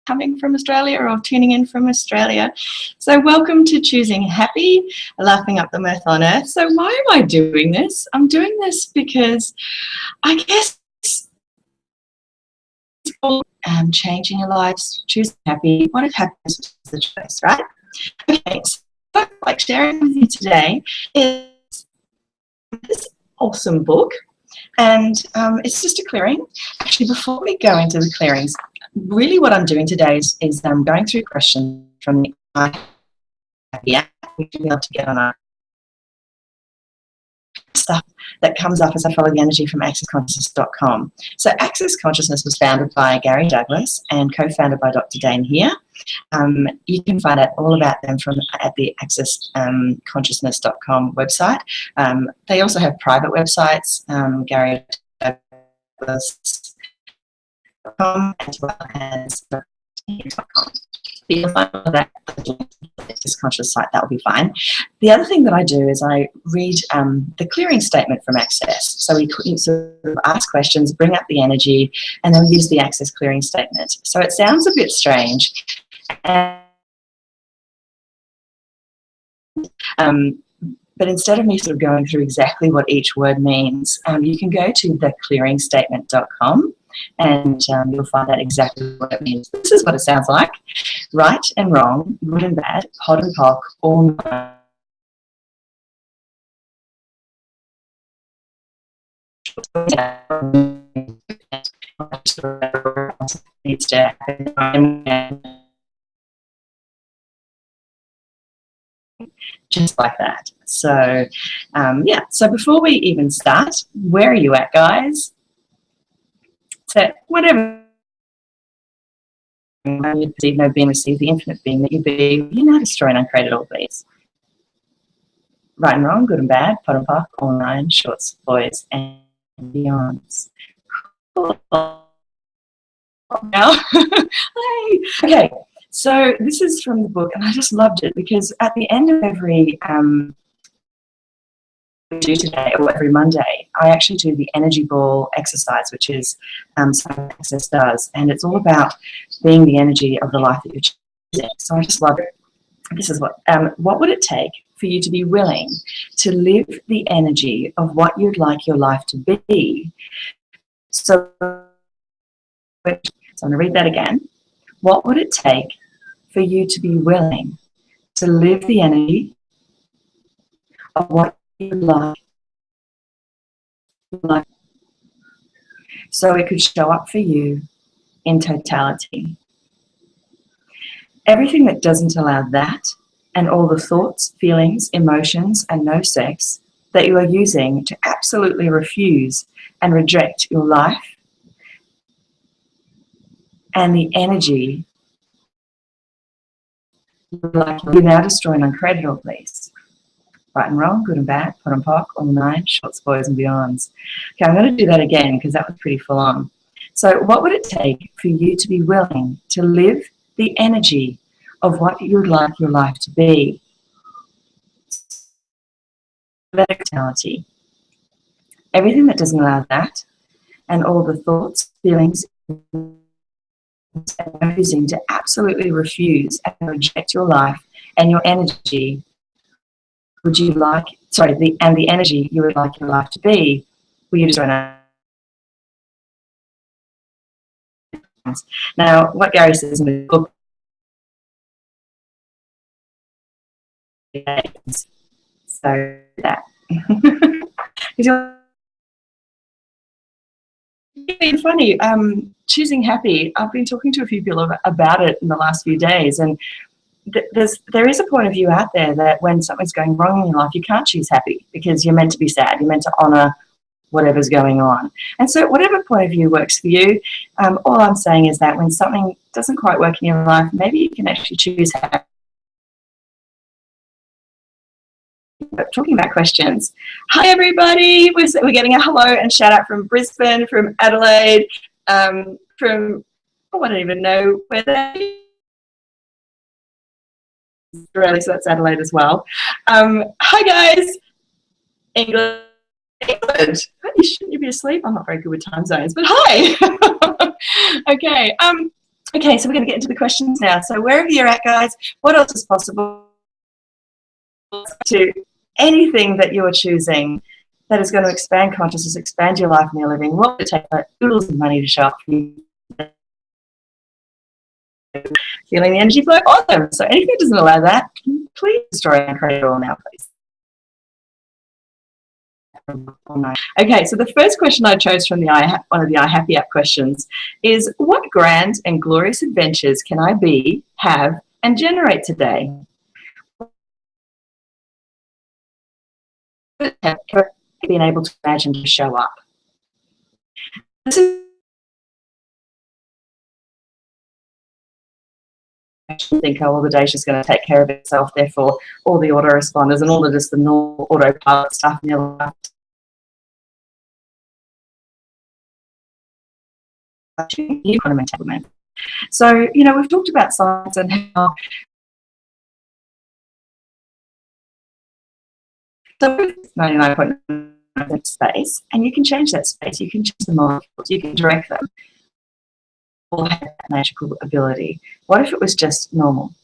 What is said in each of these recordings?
coming from Australia or tuning in from Australia. So welcome to Choosing Happy, Laughing Up the Mirth on Earth. So why am I doing this? I'm doing this because I guess changing your lives, choosing happy. What if happiness was the choice, right? Okay, so like sharing with you today is this awesome book, and it's just a clearing. Actually, before we go into the clearings, really what I'm doing today is I'm going through questions from the iHappy app, which you'll be able to get on our stuff that comes up as I follow the energy from accessconsciousness.com. So Access Consciousness was founded by Gary Douglas and co-founded by Dr. Dane Heer. You can find out all about them at the accessconsciousness.com website. They also have private websites, Gary Douglas.com as well as .com. You'll find all that Access Conscious site, that will be fine. The other thing that I do is I read the clearing statement from Access. So we sort of ask questions, bring up the energy, and then we use the Access clearing statement. So it sounds a bit strange. But instead of me sort of going through exactly what each word means, you can go to theclearingstatement.com and you'll find out exactly what it means. This is what it sounds like. Right and wrong, good and bad, hot and pock, all needs to happen. Just like that. So yeah, so before we even start, where are you at, guys? So whatever you perceive, no being received, the infinite being that you be, you now destroy and uncreate it all, please. Right and wrong, good and bad, pot and pock, all nine, shorts, boys, and beyonds. Cool. Now, hey. Okay. So this is from the book, and I just loved it because at the end of every we do today, or every Monday, I actually do the energy ball exercise, which is something Access does, and it's all about being the energy of the life that you're choosing. So I just love it. This is what would it take for you to be willing to live the energy of what you'd like your life to be? So I'm going to read that again. What would it take for you to be willing to live the energy of what you like, so it could show up for you in totality? Everything that doesn't allow that, and all the thoughts, feelings, emotions, and no sex that you are using to absolutely refuse and reject your life and the energy like you now destroy and uncreate it all, please. Right and wrong, good and bad, pot and pock, all nine, shorts, boys, and beyonds. Okay, I'm going to do that again because that was pretty full on. So what would it take for you to be willing to live the energy of what you'd like your life to be? Totality. Everything that doesn't allow that, and all the thoughts, feelings, and using to absolutely refuse and reject your life and your energy would you like, sorry, the energy you would like your life to be, will you just run out? Now, what Gary says in the book, so that it's funny, choosing happy, I've been talking to a few people about it in the last few days, and there is a point of view out there that when something's going wrong in your life, you can't choose happy because you're meant to be sad, you're meant to honour whatever's going on. And so whatever point of view works for you, all I'm saying is that when something doesn't quite work in your life, maybe you can actually choose happy. Talking about questions. Hi everybody, we're getting a hello and shout out from Brisbane, from Adelaide, from, oh, I don't even know where they Australia, so that's Adelaide as well. Hi guys, England. Shouldn't you be asleep? I'm not very good with time zones, but hi. Okay, Okay, so we're going to get into the questions now. So wherever you're at, guys, what else is possible to anything that you're choosing that is going to expand consciousness, expand your life and your living? What would it take for oodles of money to show up for you? Feeling the energy flow? Awesome. So anything that doesn't allow that, please destroy and create it all now, please. Okay, so the first question I chose from one of the iHappy app questions is, what grand and glorious adventures can I be, have, and generate today? Have ever been able to imagine to show up? This is think, oh, well, the day's just going to take care of itself, therefore all the autoresponders and all of just the normal autopilot stuff in your life. You want to maintain. So, you know, we've talked about science and how so 99.9% space, and you can change that space, you can change the molecules, you can direct them. All have that magical ability. What if it was just normal?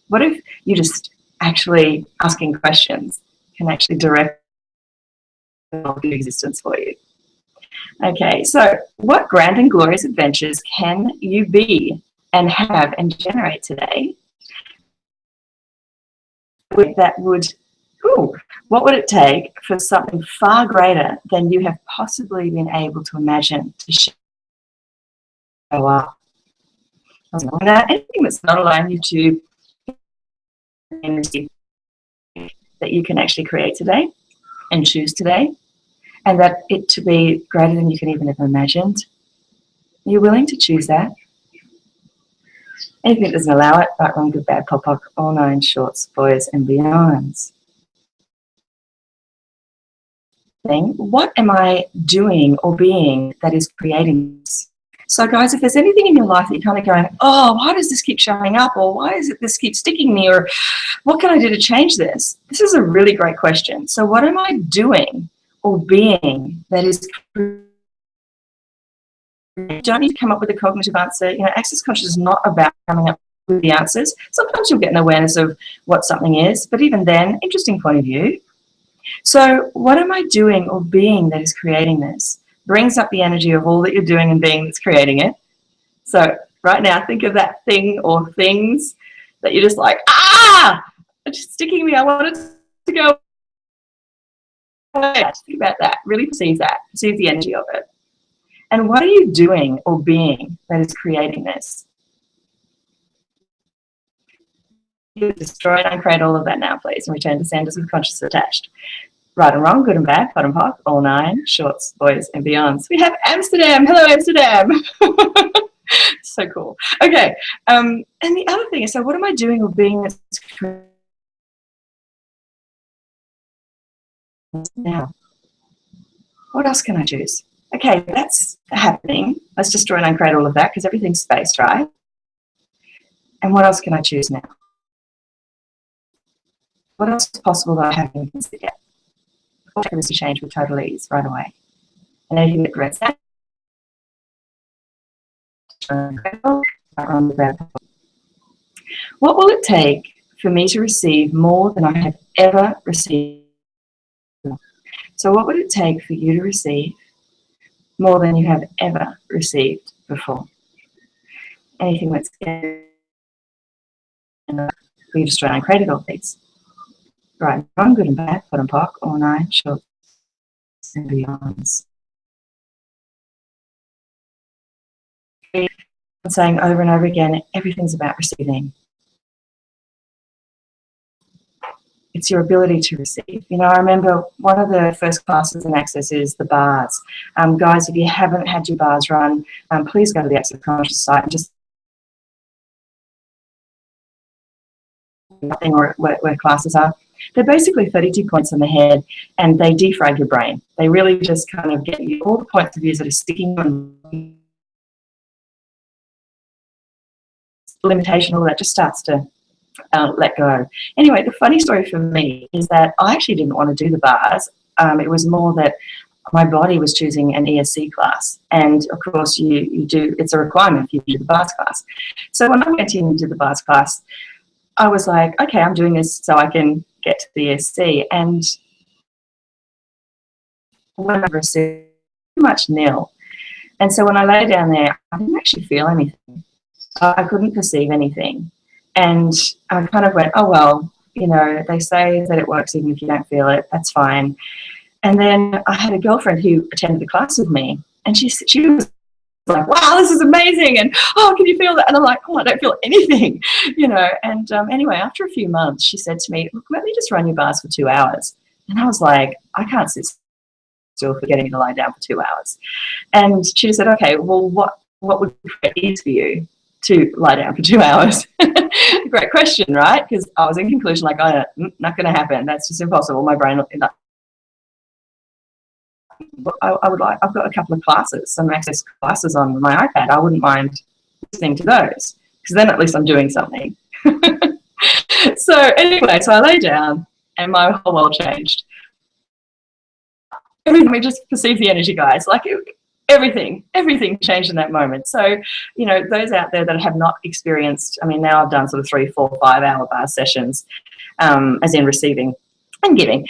What if you just actually asking questions can actually direct the existence for you? Okay, so what grand and glorious adventures can you be and have and generate today that would, what would it take for something far greater than you have possibly been able to imagine to show up? Anything that's not allowing you to energy that you can actually create today and choose today, and that it to be greater than you can even have imagined. Are you willing to choose that? Anything that doesn't allow it, right, wrong, good, bad, pop, all nine shorts, boys and beyonds. What am I doing or being that is creating this? So guys, if there's anything in your life that you're kind of going, oh, why does this keep showing up? Or why is it this keeps sticking me? Or what can I do to change this? This is a really great question. So what am I doing or being that is, you don't need to come up with a cognitive answer. You know, access consciousness is not about coming up with the answers. Sometimes you'll get an awareness of what something is, but even then, interesting point of view. So what am I doing or being that is creating this? Brings up the energy of all that you're doing and being that's creating it. So right now, think of that thing or things that you're just like, it's just sticking me. I want it to go away. Just think about that. Really perceive that. Perceive the energy of it. And what are you doing or being that is creating this? You destroy and uncreate all of that now, please, and return to Sanders with consciousness attached. Right and wrong, good and bad, POD and POC, all nine, shorts, boys and beyonds. We have Amsterdam. Hello, Amsterdam. So cool. Okay, and the other thing is, so what am I doing or being that's now? What else can I choose? Okay, that's happening. Let's destroy and uncreate all of that because everything's spaced, right? And what else can I choose now? What else is possible that I haven't considered yet? To change with total ease right away. And anything that creates that. What will it take for me to receive more than I have ever received? So what would it take for you to receive more than you have ever received before? Anything that's for you to try and create it all, please. Right, wrong, good and bad, POD and POC, all nine, shorts and beyonds. I'm saying over and over again, everything's about receiving. It's your ability to receive. You know, I remember one of the first classes in Access is the bars. Guys, if you haven't had your bars run, please go to the Access Conscious site and just where classes are. They're basically 32 points on the head, and they defrag your brain. They really just kind of get you all the points of views that are sticking on limitation, all that just starts to let go. Anyway, the funny story for me is that I actually didn't want to do the bars. It was more that my body was choosing an ESC class. And of course you do, it's a requirement for you to do the bars class. So when I went in and did the bars class, I was like, okay, I'm doing this so I can get to the ESC. And when I received pretty much nil. And so when I lay down there, I didn't actually feel anything. I couldn't perceive anything. And I kind of went, oh, well, you know, they say that it works even if you don't feel it. That's fine. And then I had a girlfriend who attended the class with me, and she was like, wow, this is amazing. And, oh, can you feel that? And I'm like, oh, I don't feel anything, you know. And anyway, after a few months, she said to me, look, let me just run your bars for 2 hours. And I was like, I can't sit still for getting to lie down for 2 hours. And she said, okay, well, what would it ease for you to lie down for 2 hours? Great question, right? Because I was in conclusion like, oh, not going to happen. That's just impossible. My brain, I would like, I've got a couple of classes, some access classes on my iPad. I wouldn't mind listening to those, because then at least I'm doing something. So anyway, so I lay down and my whole world changed. Everything, we just perceive the energy, guys. Like everything changed in that moment. So, you know, those out there that have not experienced, I mean, now I've done sort of 3, 4, 5 hour bar sessions, as in receiving and giving.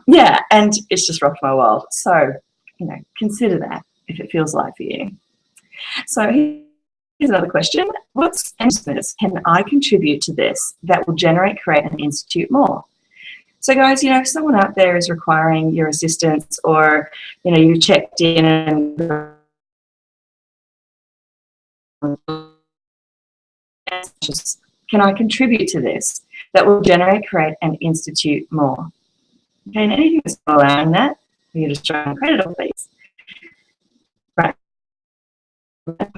Yeah, and it's just rocked my world. So, you know, consider that if it feels like for you. So here's another question. What business can I contribute to this that will generate, create, and institute more? So guys, you know, if someone out there is requiring your assistance, or, you know, you checked in and can I contribute to this that will generate, create, and institute more? Okay, and anything that's allowing that, you just try and credit all these. Right.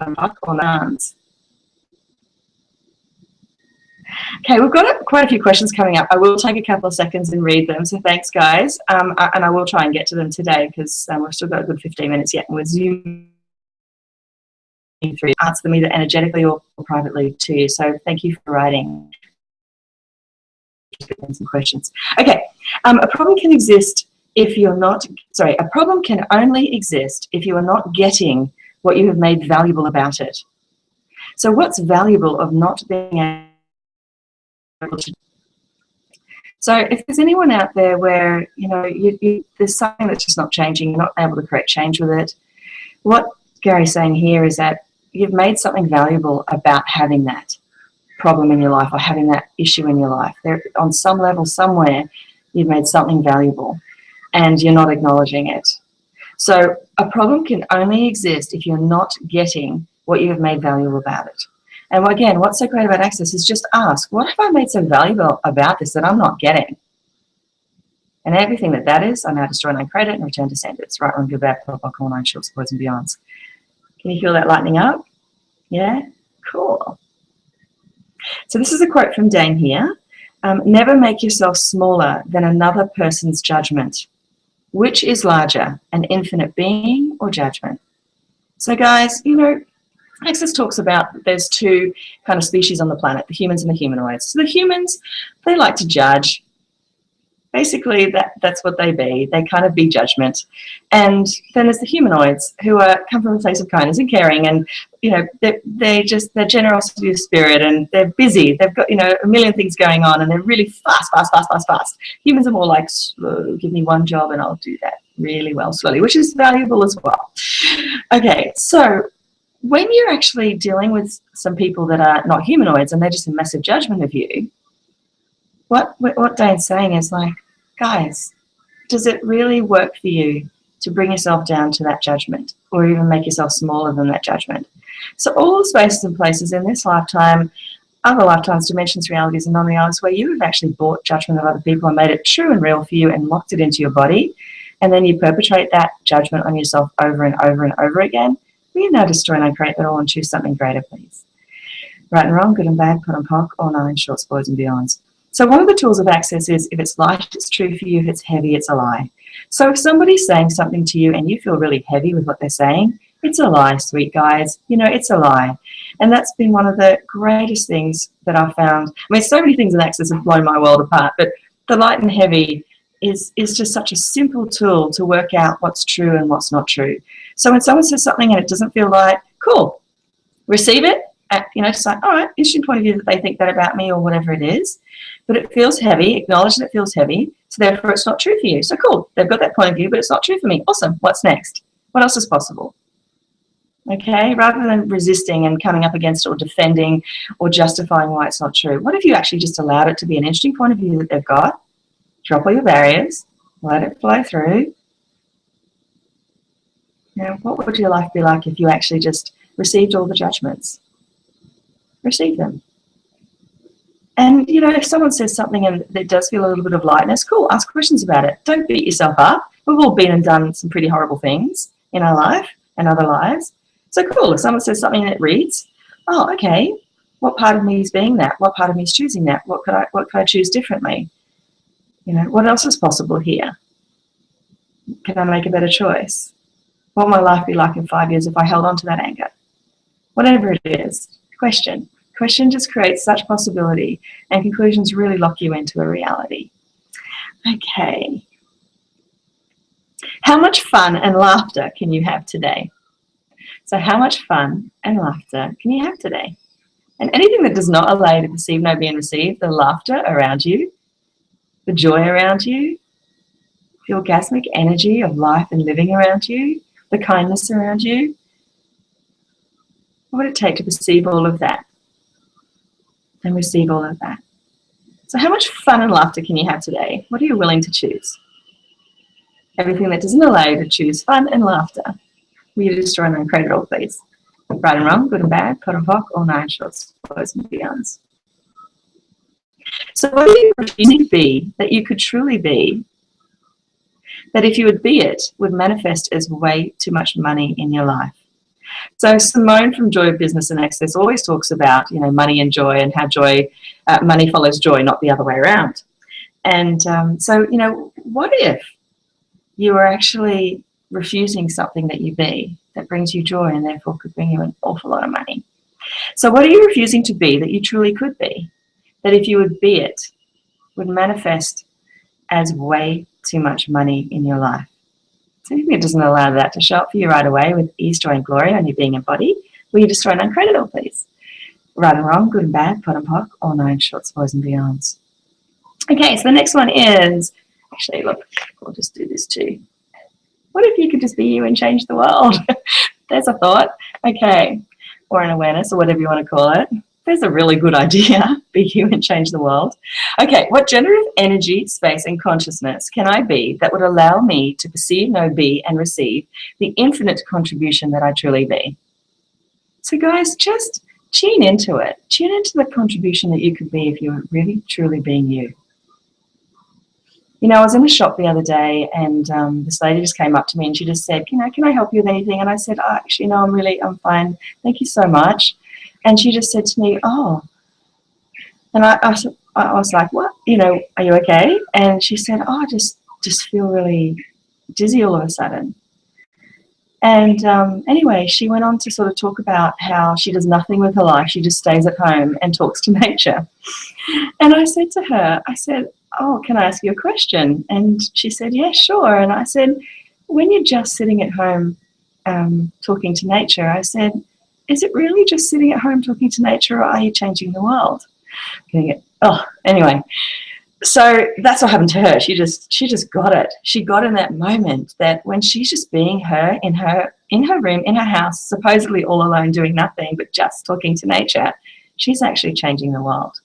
On arms. Okay, we've got quite a few questions coming up. I will take a couple of seconds and read them, so thanks, guys. And I will try and get to them today, because we've still got a good 15 minutes yet, and we're zooming through. Answer them either energetically or privately to you, so thank you for writing some questions. Okay, a problem can exist if you're not, sorry, a problem can only exist if you are not getting what you have made valuable about it. So what's valuable of not being able to? So if there's anyone out there where, you know, there's something that's just not changing, you're not able to create change with it, what Gary's saying here is that you've made something valuable about having that problem in your life or having that issue in your life. There, on some level, somewhere, you've made something valuable and you're not acknowledging it. So a problem can only exist if you're not getting what you have made valuable about it. And again, what's so great about Access is just ask, what have I made so valuable about this that I'm not getting? And everything that is, I now destroy and uncreate it and return to senders. Right, wrong, good, bad, pop, all nine shorts, boys and beyonds. Can you feel that lightening up? Yeah? Cool. So this is a quote from Dane here. Never make yourself smaller than another person's judgment. Which is larger, an infinite being or judgment? So guys, you know, Access talks about there's two kind of species on the planet, the humans and the humanoids. So the humans, they like to judge. Basically, that's what they be. They kind of be judgment. And then there's the humanoids who come from a place of kindness and caring, and, you know, they're generosity of spirit, and they're busy. They've got, you know, a million things going on, and they're really fast. Humans are more like, slow, give me one job and I'll do that really well slowly, which is valuable as well. Okay, so when you're actually dealing with some people that are not humanoids and they're just in massive judgment of you, what Dane's saying is like, guys, does it really work for you to bring yourself down to that judgment or even make yourself smaller than that judgment? So all the spaces and places in this lifetime, other lifetimes, dimensions, realities, and non-realities where you have actually bought judgment of other people and made it true and real for you and locked it into your body, and then you perpetrate that judgment on yourself over and over and over again, will you now destroy and uncreate that all and choose something greater, please? Right and wrong, good and bad, pot and pock, all nine shorts, boys and beyonds. So one of the tools of Access is if it's light, it's true for you. If it's heavy, it's a lie. So if somebody's saying something to you and you feel really heavy with what they're saying, it's a lie, sweet guys. You know, it's a lie. And that's been one of the greatest things that I've found. I mean, so many things in Access have blown my world apart, but the light and heavy is just such a simple tool to work out what's true and what's not true. So when someone says something and it doesn't feel right, cool, receive it, just like, all right, interesting point of view that they think that about me or whatever it is, but it feels heavy, acknowledge that it feels heavy, so therefore it's not true for you. So cool, they've got that point of view, but it's not true for me. Awesome, what's next? What else is possible? Okay, rather than resisting and coming up against it or defending or justifying why it's not true, what if you actually just allowed it to be an interesting point of view that they've got, drop all your barriers, let it flow through. Now, what would your life be like if you actually just received all the judgments? Receive them. And, if someone says something and there does feel a little bit of lightness, cool, ask questions about it. Don't beat yourself up. We've all been and done some pretty horrible things in our life and other lives. So cool, if someone says something and it reads, oh, okay, what part of me is being that? What part of me is choosing that? What could I choose differently? What else is possible here? Can I make a better choice? What would my life be like in 5 years if I held on to that anger? Whatever it is, question. Question just creates such possibility, and conclusions really lock you into a reality. Okay. How much fun and laughter can you have today? So how much fun and laughter can you have today? And anything that does not allow you to perceive, know, be, and receive, the laughter around you, the joy around you, the orgasmic energy of life and living around you, the kindness around you, what would it take to perceive all of that and receive all of that? So how much fun and laughter can you have today? What are you willing to choose? Everything that doesn't allow you to choose fun and laughter, will you destroy and uncreate it all, please? Right and wrong, good and bad, pot and pock, all 9 shorts, boys and beyonds. So what are you refusing to be that you could truly be, that if you would be it, would manifest as way too much money in your life? So Simone from Joy of Business and Access always talks about, money and joy, and how money follows joy, not the other way around. And so, what if you were actually refusing something that you be that brings you joy and therefore could bring you an awful lot of money? So what are you refusing to be that you truly could be, that if you would be it, would manifest as way too much money in your life? So anything that doesn't allow that to show up for you right away with ease, joy, and glory on you being embodied, will you destroy and uncreate it all, please? Right and wrong, good and bad, pot and pock, all 9 shorts, boys and beyonds. Okay, so the next one is, actually, look, we'll just do this too. What if you could just be you and change the world? There's a thought. Okay, or an awareness, or whatever you want to call it. There's a really good idea. Be you and change the world. Okay, what generative energy, space, and consciousness can I be that would allow me to perceive, know, be, and receive the infinite contribution that I truly be? So guys, just tune into it. Tune into the contribution that you could be if you were really, truly being you. I was in a shop the other day, and this lady just came up to me and she just said, can I help you with anything? And I said, oh, actually, no, I'm fine. Thank you so much. And she just said to me, oh, and I was like, what? Are you okay? And she said, oh, I just feel really dizzy all of a sudden. And anyway, she went on to sort of talk about how she does nothing with her life. She just stays at home and talks to nature. And I said to her, oh, can I ask you a question? And she said, yeah, sure. And I said, when you're just sitting at home talking to nature, I said, is it really just sitting at home talking to nature, or are you changing the world? Anyway. So that's what happened to her. She just got it. She got in that moment that when she's just being her in her room, in her house, supposedly all alone doing nothing but just talking to nature, she's actually changing the world.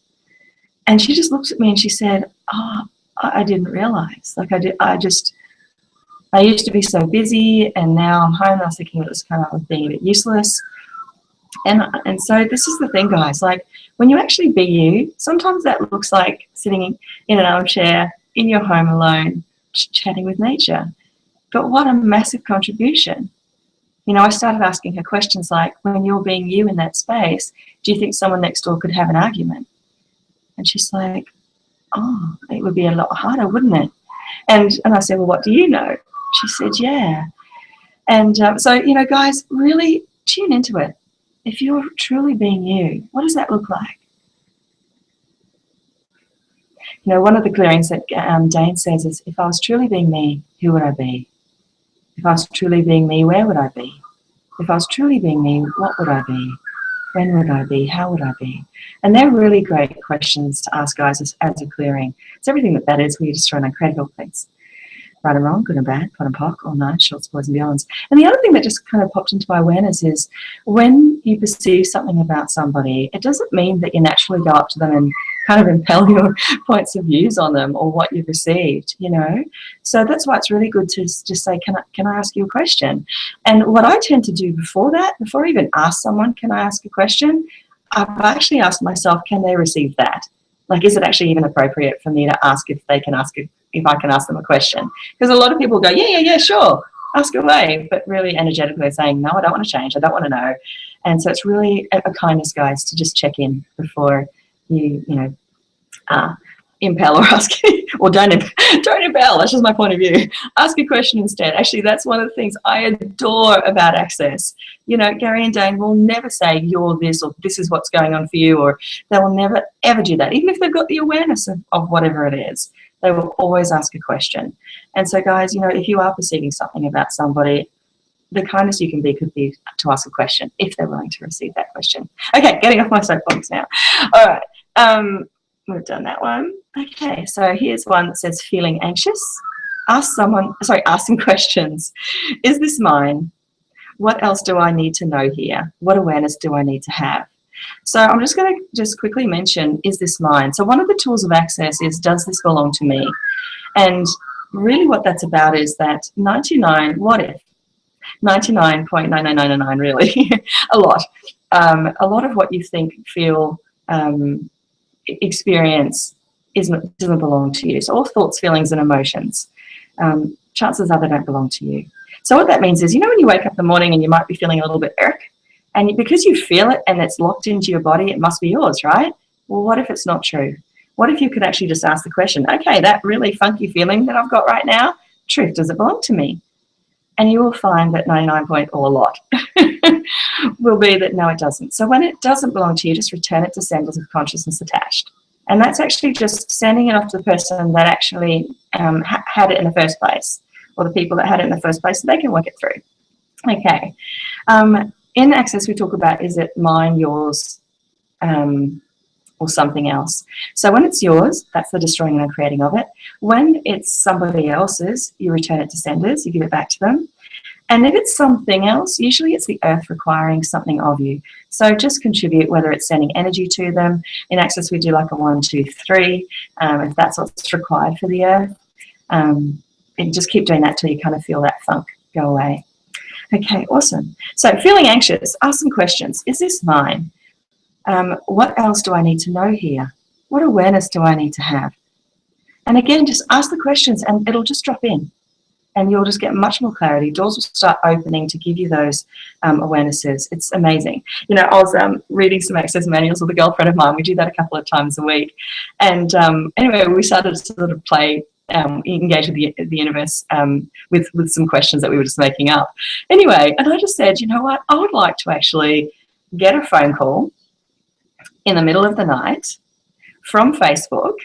And she just looked at me and she said, oh, I didn't realize. I used to be so busy, and now I'm home and I was thinking it was kind of being a bit useless. And so this is the thing, guys, like when you actually be you, sometimes that looks like sitting in an armchair in your home alone, chatting with nature. But what a massive contribution. I started asking her questions like, when you're being you in that space, do you think someone next door could have an argument? And she's like, oh, it would be a lot harder, wouldn't it? And I said, well, what do you know? She said, yeah. And so, guys, really tune into it. If you're truly being you, what does that look like? You know, one of the clearings that Dane says is, if I was truly being me, who would I be? If I was truly being me, where would I be? If I was truly being me, what would I be? When would I be? How would I be? And they're really great questions to ask, guys, as a clearing. It's everything that is, where you destroy and uncreate all things. Right and wrong, good and bad, pot and pock, all night, shorts, boys and beyonds. And the other thing that just kind of popped into my awareness is, when you perceive something about somebody, it doesn't mean that you naturally go up to them and kind of impel your points of views on them or what you've received, you know. So that's why it's really good to just say, can I ask you a question? And what I tend to do before that, before I even ask someone, can I ask a question, I've actually asked myself, can they receive that? Like, is it actually even appropriate for me to ask if they can ask if I can ask them a question? Because a lot of people go, yeah, sure, ask away, but really energetically they're saying, no, I don't want to change, I don't want to know. And so it's really a kindness, guys, to just check in before you impel or ask, or don't impel, that's just my point of view. Ask a question instead. Actually, that's one of the things I adore about Access. You know, Gary and Dane will never say you're this or this is what's going on for you, or they will never ever do that. Even if they've got the awareness of whatever it is, they will always ask a question. And so, guys, you know, if you are perceiving something about somebody, the kindest you can be could be to ask a question if they're willing to receive that question. Okay, getting off my soapbox now. All right. We've done that one. Okay, so here's one that says feeling anxious. Ask some questions. Is this mine? What else do I need to know here? What awareness do I need to have? So I'm just going to quickly mention, is this mine? So one of the tools of Access is, does this belong to me? And really what that's about is that 99.99999 really, a lot of what you think, feel, experience doesn't belong to you. So all thoughts, feelings and emotions, chances are they don't belong to you. So what that means is, you know, when you wake up in the morning and you might be feeling a little bit irk, and because you feel it and it's locked into your body, it must be yours, right? Well, what if it's not true? What if you could actually just ask the question, okay, that really funky feeling that I've got right now, truth, does it belong to me? And you will find that 99 point or a lot will be that no, it doesn't. So when it doesn't belong to you, just return it to senders of consciousness attached. And that's actually just sending it off to the person that actually had it in the first place, or the people that had it in the first place, so they can work it through. Okay. In Access, we talk about, is it mine, yours, or something else? So when it's yours, that's the destroying and uncreating of it. When it's somebody else's, you return it to senders, you give it back to them. And if it's something else, usually it's the earth requiring something of you. So just contribute, whether it's sending energy to them. In Access, we do like a 1, 2, 3, if that's what's required for the earth. And just keep doing that till you kind of feel that funk go away. Okay, awesome. So feeling anxious, ask some questions. Is this mine? What else do I need to know here? What awareness do I need to have? And again, just ask the questions and it'll just drop in. And you'll just get much more clarity. Doors will start opening to give you those awarenesses. It's amazing. You know, I was reading some Access manuals with a girlfriend of mine. We do that a couple of times a week. And anyway, we started to sort of play, engage with the universe with some questions that we were just making up. Anyway, and I just said, you know what? I would like to actually get a phone call in the middle of the night from Facebook,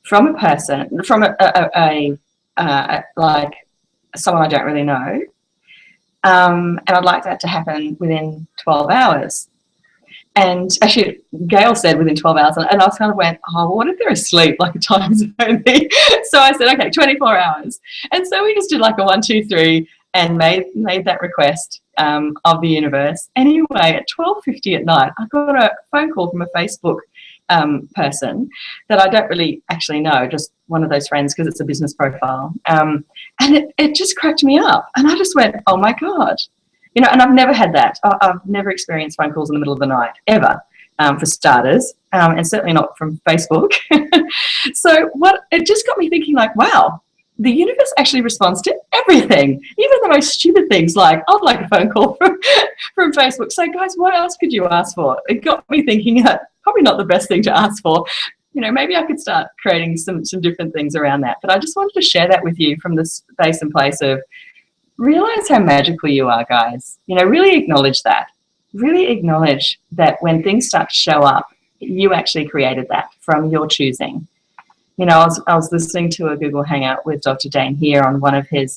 from a person, from like someone I don't really know, and I'd like that to happen within 12 hours. And actually, Gail said within 12 hours, and I kind of went, oh, well, what if they're asleep, like a time zone thing? So I said, okay, 24 hours. And so we just did like a 1, 2, 3 and made that request of the universe. Anyway, at 12:50 at night, I got a phone call from a Facebook person that I don't really actually know, just one of those friends because it's a business profile. And it just cracked me up. And I just went, oh my God. You know, and I've never had that. I've never experienced phone calls in the middle of the night, ever, for starters, and certainly not from Facebook. So it just got me thinking, like, wow, the universe actually responds to everything, even the most stupid things, like I'd like a phone call from Facebook. So guys, what else could you ask for? It got me thinking that probably not the best thing to ask for. You know, maybe I could start creating some different things around that. But I just wanted to share that with you from the space and place of realize how magical you are, guys. You know, really acknowledge that. Really acknowledge that when things start to show up, you actually created that from your choosing. You know, I was listening to a Google Hangout with Dr. Dane here on one of his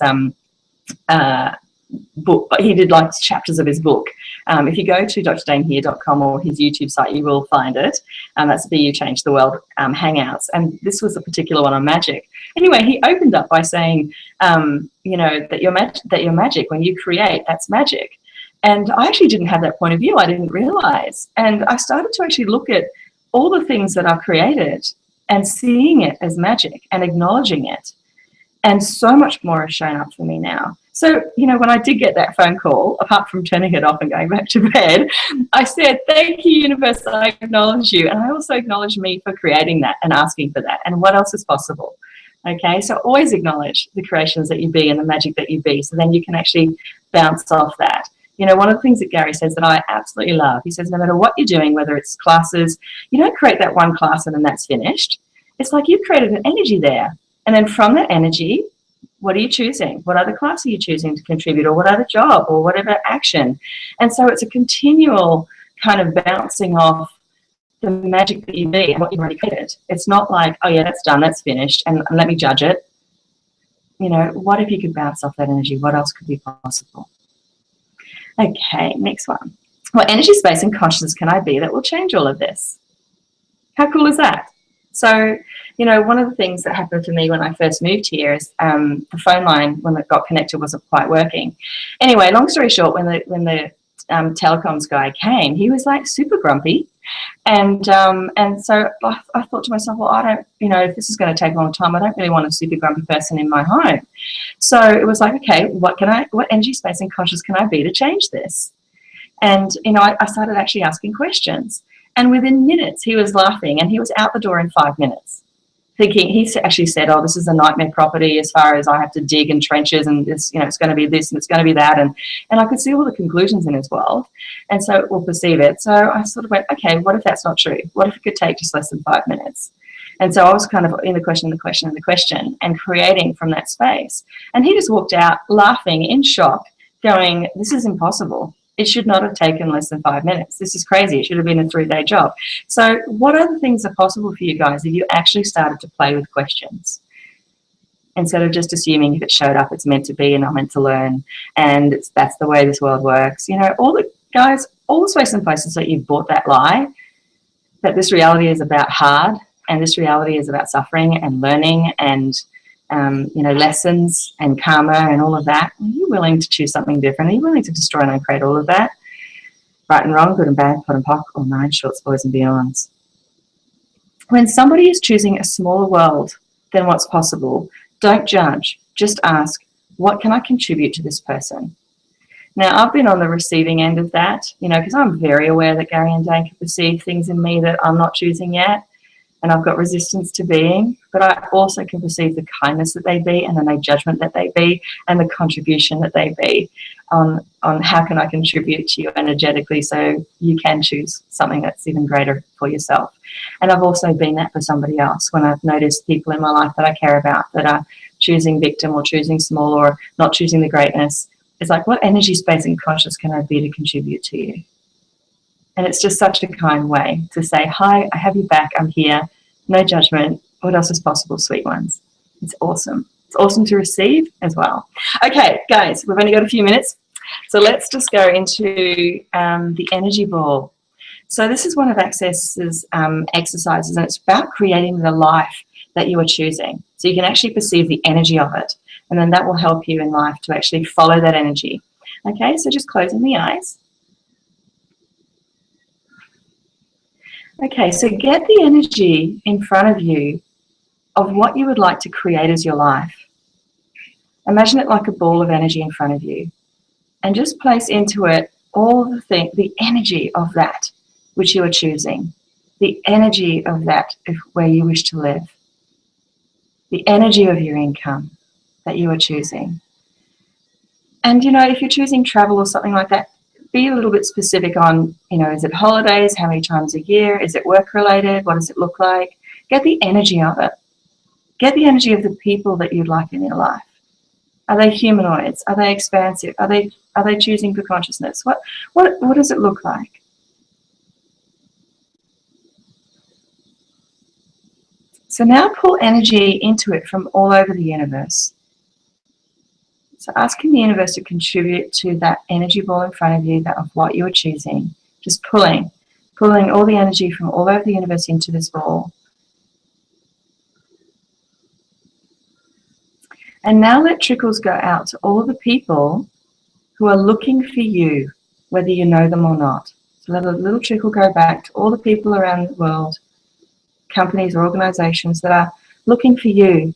book, but he did like chapters of his book. If you go to drdanehere.com or his YouTube site, you will find it. That's the You Change the World Hangouts. And this was a particular one on magic. Anyway, he opened up by saying, you know, that your magic, when you create, that's magic. And I actually didn't have that point of view. I didn't realize. And I started to actually look at all the things that are created and seeing it as magic and acknowledging it. And so much more has shown up for me now. So, you know, when I did get that phone call, apart from turning it off and going back to bed, I said, thank you, universe, I acknowledge you. And I also acknowledge me for creating that and asking for that. And what else is possible? Okay, so always acknowledge the creations that you be and the magic that you be. So then you can actually bounce off that. You know, one of the things that Gary says that I absolutely love, he says, no matter what you're doing, whether it's classes, you don't create that one class and then that's finished. It's like you've created an energy there. And then from that energy, what are you choosing? What other class are you choosing to contribute, or what other job, or whatever action? And so it's a continual kind of bouncing off the magic that you be and what you've already created. It's not like, oh yeah, that's done, that's finished, and let me judge it. You know, what if you could bounce off that energy? What else could be possible? Okay, next one. What energy, space, and consciousness can I be that will change all of this? How cool is that? So, you know, one of the things that happened to me when I first moved here is the phone line, when it got connected, wasn't quite working. Anyway, long story short, when the telecoms guy came, he was like super grumpy. And so I thought to myself, well, I don't, you know, if this is going to take a long time, I don't really want a super grumpy person in my home. So it was like, okay, what energy, space, and consciousness can I be to change this? And, you know, I started actually asking questions. And within minutes, he was laughing, and he was out the door in 5 minutes. Thinking, he actually said, oh, this is a nightmare property as far as I have to dig in trenches, and this, you know, it's going to be this and it's going to be that. And I could see all the conclusions in his world. And so we'll perceive it. So I sort of went, okay, what if that's not true? What if it could take just less than 5 minutes? And so I was kind of in the question and creating from that space. And he just walked out laughing in shock, going, this is impossible. It should not have taken less than 5 minutes. This is crazy. It should have been a 3-day job. So what other things are possible for you guys if you actually started to play with questions? Instead of just assuming if it showed up, it's meant to be and I'm meant to learn, and that's the way this world works. You know, all the space and places that you've bought that lie, that this reality is about hard, and this reality is about suffering and learning and you know, lessons and karma and all of that. Are you willing to choose something different? Are you willing to destroy and uncreate all of that? Right and wrong, good and bad, pot and pock, or 9 shorts, boys and beyonds. When somebody is choosing a smaller world than what's possible, don't judge. Just ask, what can I contribute to this person? Now, I've been on the receiving end of that, you know, because I'm very aware that Gary and Dane can perceive things in me that I'm not choosing yet. And I've got resistance to being, but I also can perceive the kindness that they be, and the no judgment that they be, and the contribution that they be on how can I contribute to you energetically so you can choose something that's even greater for yourself. And I've also been that for somebody else when I've noticed people in my life that I care about that are choosing victim or choosing small or not choosing the greatness. It's like, what energy, space, and consciousness can I be to contribute to you? And it's just such a kind way to say, hi, I have you back, I'm here, no judgment, what else is possible, sweet ones? It's awesome. It's awesome to receive as well. Okay, guys, we've only got a few minutes, so let's just go into the energy ball. So this is one of Access's exercises, and it's about creating the life that you are choosing. So you can actually perceive the energy of it, and then that will help you in life to actually follow that energy. Okay, so just closing the eyes. Okay, so get the energy in front of you of what you would like to create as your life. Imagine it like a ball of energy in front of you, and just place into it all the energy of that which you are choosing, the energy of that where you wish to live, the energy of your income that you are choosing. And, you know, if you're choosing travel or something like that, be a little bit specific on, you know, is it holidays? How many times a year? Is it work related? What does it look like? Get the energy of it. Get the energy of the people that you'd like in your life. Are they humanoids? Are they expansive? Are they choosing for consciousness? What does it look like? So now pull energy into it from all over the universe. So asking the universe to contribute to that energy ball in front of you, that of what you're choosing. Just pulling all the energy from all over the universe into this ball. And now let trickles go out to all the people who are looking for you, whether you know them or not. So let a little trickle go back to all the people around the world, companies or organizations that are looking for you,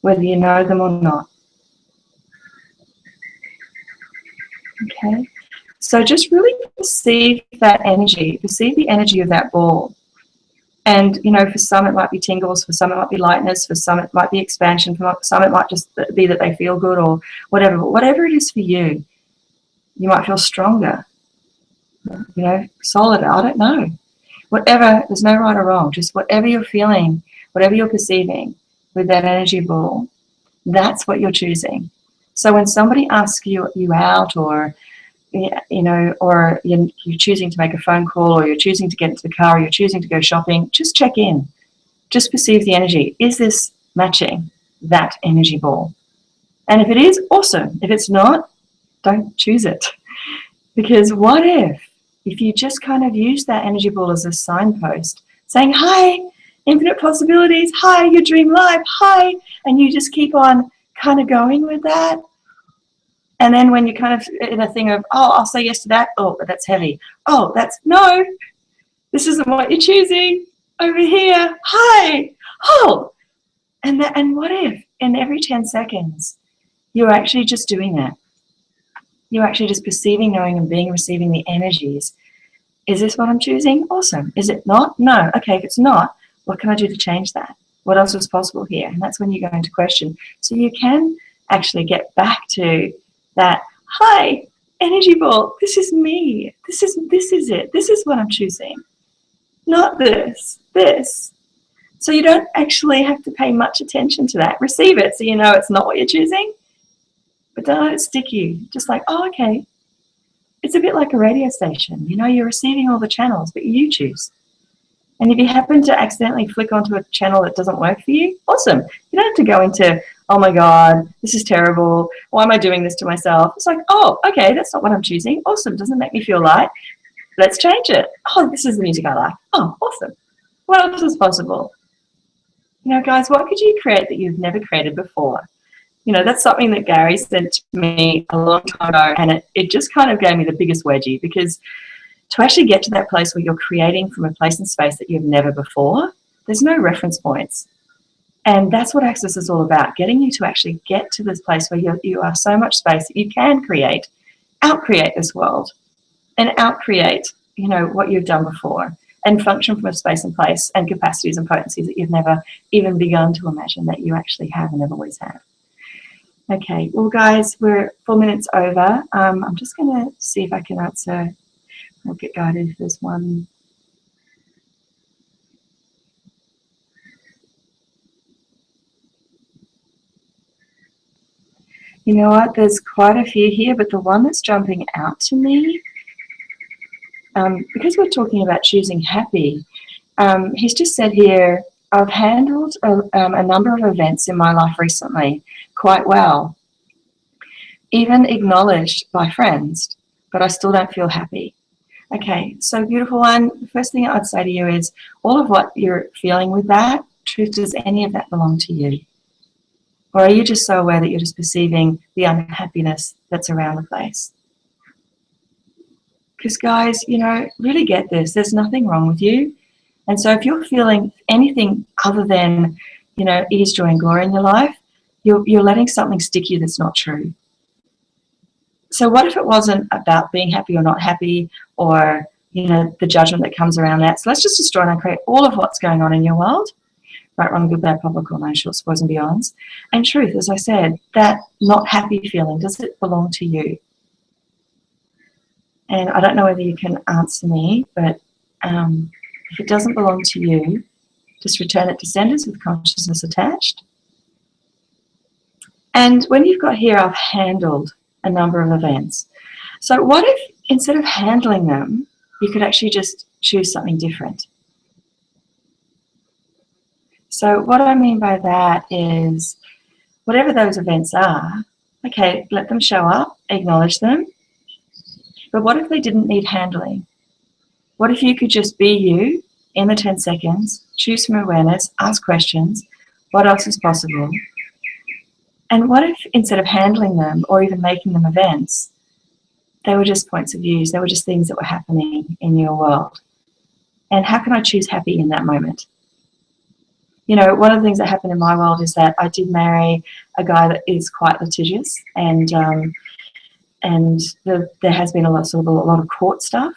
whether you know them or not. Okay, so just really perceive that energy, perceive the energy of that ball. And, you know, for some it might be tingles, for some it might be lightness, for some it might be expansion, for some it might just be that they feel good or whatever. But whatever it is for you, you might feel stronger, you know, solid, I don't know. Whatever, there's no right or wrong, just whatever you're feeling, whatever you're perceiving with that energy ball, that's what you're choosing. So when somebody asks you out, or you know, or you're choosing to make a phone call, or you're choosing to get into the car, or you're choosing to go shopping, just check in. Just perceive the energy. Is this matching that energy ball? And if it is, awesome. If it's not, don't choose it. Because what if you just kind of use that energy ball as a signpost, saying, hi, infinite possibilities, hi, your dream life, hi, and you just keep on kind of going with that. And then when you're kind of in a thing of, oh, I'll say yes to that, oh, but that's heavy. Oh, that's, no, this isn't what you're choosing. Over here, hi, oh. And what if in every 10 seconds, you're actually just doing that? You're actually just perceiving, knowing, and being, receiving the energies. Is this what I'm choosing? Awesome. Is it not? No. Okay, if it's not, what can I do to change that? What else is possible here? And that's when you go into question. So you can actually get back to that, hi, energy ball, this is me. This is it. This is what I'm choosing. Not this, this. So you don't actually have to pay much attention to that. Receive it so you know it's not what you're choosing. But don't let it stick you. Just like, oh, okay. It's a bit like a radio station. You know, you're receiving all the channels, but you choose. And if you happen to accidentally flick onto a channel that doesn't work for you, awesome. You don't have to go into, oh my God, this is terrible. Why am I doing this to myself? It's like, oh, okay, that's not what I'm choosing. Awesome. Doesn't make me feel light. Let's change it. Oh, this is the music I like. Oh, awesome. What else is possible? You know, guys, what could you create that you've never created before? You know, that's something that Gary sent to me a long time ago, and it just kind of gave me the biggest wedgie, because to actually get to that place where you're creating from a place and space that you've never before, there's no reference points. And that's what Access is all about, getting you to actually get to this place where you are so much space that you can create, out-create this world, and out-create, you know, what you've done before, and function from a space and place and capacities and potencies that you've never even begun to imagine that you actually have and have always had. Okay, well, guys, we're 4 minutes over. I'm just going to see if I can answer. I'll get guided if there's one. You know what? There's quite a few here, but the one that's jumping out to me, because we're talking about choosing happy, he's just said here, I've handled a number of events in my life recently quite well, even acknowledged by friends, but I still don't feel happy. Okay, so beautiful one, the first thing I'd say to you is all of what you're feeling with that, truth, does any of that belong to you? Or are you just so aware that you're just perceiving the unhappiness that's around the place? Because guys, you know, really get this, there's nothing wrong with you. And so if you're feeling anything other than, you know, ease, joy, and glory in your life, you're letting something stick you that's not true. So what if it wasn't about being happy or not happy, or, you know, the judgment that comes around that? So let's just destroy and uncreate all of what's going on in your world. Right, wrong, good, bad, public, or no, short, spoils, and beyonds. And truth, as I said, that not happy feeling, does it belong to you? And I don't know whether you can answer me, but if it doesn't belong to you, just return it to senders with consciousness attached. And when you've got here, I've handled a number of events. So what if instead of handling them, you could actually just choose something different? So what I mean by that is whatever those events are, okay, let them show up, acknowledge them. But what if they didn't need handling? What if you could just be you in the 10 seconds, choose some awareness, ask questions, what else is possible? And what if instead of handling them or even making them events, they were just points of views, they were just things that were happening in your world? And how can I choose happy in that moment? You know, one of the things that happened in my world is that I did marry a guy that is quite litigious, and there has been a lot of court stuff.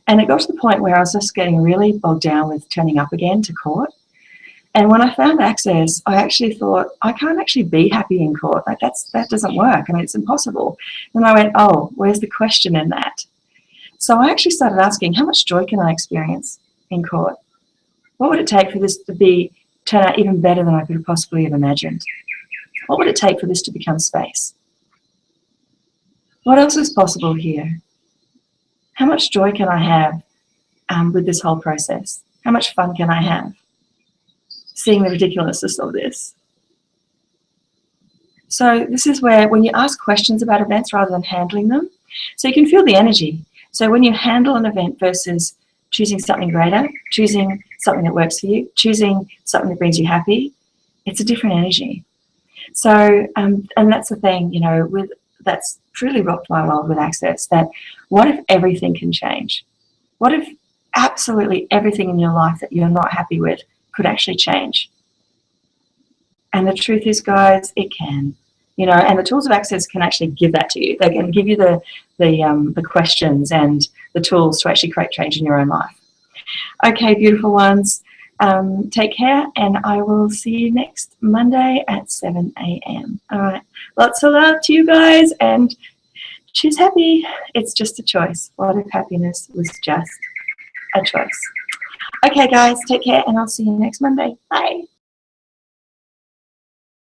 And it got to the point where I was just getting really bogged down with turning up again to court. And when I found Access, I actually thought, I can't actually be happy in court. Like that doesn't work. I mean, it's impossible. And I went, oh, where's the question in that? So I actually started asking, how much joy can I experience in court? What would it take for this to turn out even better than I could have possibly have imagined? What would it take for this to become space? What else is possible here? How much joy can I have with this whole process? How much fun can I have seeing the ridiculousness of this? So this is where, when you ask questions about events rather than handling them, so you can feel the energy. So when you handle an event versus choosing something greater, choosing something that works for you, choosing something that brings you happy, it's a different energy. So, and that's the thing, you know, that's truly rocked my world with Access, that what if everything can change? What if absolutely everything in your life that you're not happy with could actually change? And the truth is, guys, it can. You know, and the tools of Access can actually give that to you. They can give you the questions and the tools to actually create change in your own life. Okay, beautiful ones. Take care, and I will see you next Monday at 7 a.m. All right, lots of love to you guys, and choose happy. It's just a choice. What if happiness was just a choice? Okay, guys, take care, and I'll see you next Monday. Bye.